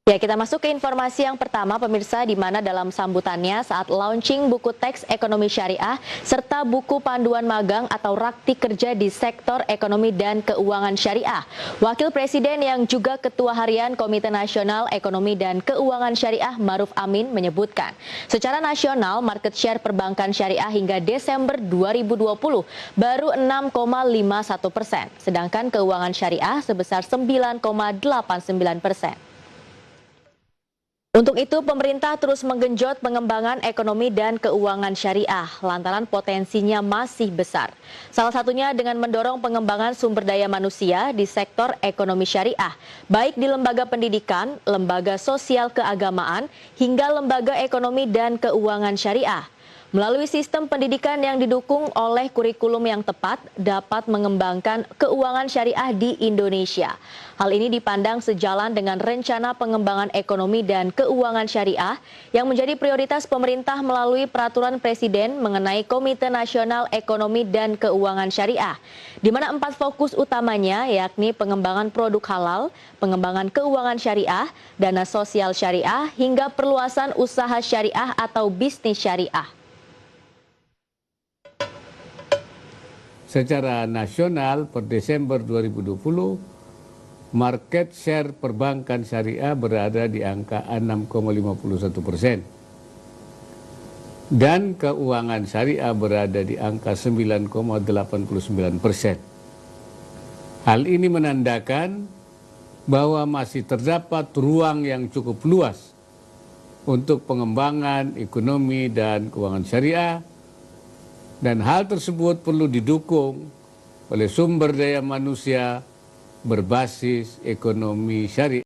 Ya, kita masuk ke informasi yang pertama, pemirsa, di mana dalam sambutannya saat launching buku teks ekonomi syariah serta buku panduan magang atau rakti kerja di sektor ekonomi dan keuangan syariah. Wakil Presiden yang juga Ketua Harian Komite Nasional Ekonomi dan Keuangan Syariah Maruf Amin menyebutkan, secara nasional market share perbankan syariah hingga Desember 2020 baru 6,51%, sedangkan keuangan syariah sebesar 9,89%. Untuk itu, pemerintah terus menggenjot pengembangan ekonomi dan keuangan syariah lantaran potensinya masih besar. Salah satunya dengan mendorong pengembangan sumber daya manusia di sektor ekonomi syariah, baik di lembaga pendidikan, lembaga sosial keagamaan, hingga lembaga ekonomi dan keuangan syariah. Melalui sistem pendidikan yang didukung oleh kurikulum yang tepat, dapat mengembangkan keuangan syariah di Indonesia. Hal ini dipandang sejalan dengan rencana pengembangan ekonomi dan keuangan syariah yang menjadi prioritas pemerintah melalui peraturan Presiden mengenai Komite Nasional Ekonomi dan Keuangan Syariah, di mana 4 fokus utamanya yakni pengembangan produk halal, pengembangan keuangan syariah, dana sosial syariah, hingga perluasan usaha syariah atau bisnis syariah. Secara nasional per Desember 2020, market share perbankan syariah berada di angka 6,51%. Dan keuangan syariah berada di angka 9,89%. Hal ini menandakan bahwa masih terdapat ruang yang cukup luas untuk pengembangan ekonomi dan keuangan syariah, dan hal tersebut perlu didukung oleh sumber daya manusia berbasis ekonomi syariah.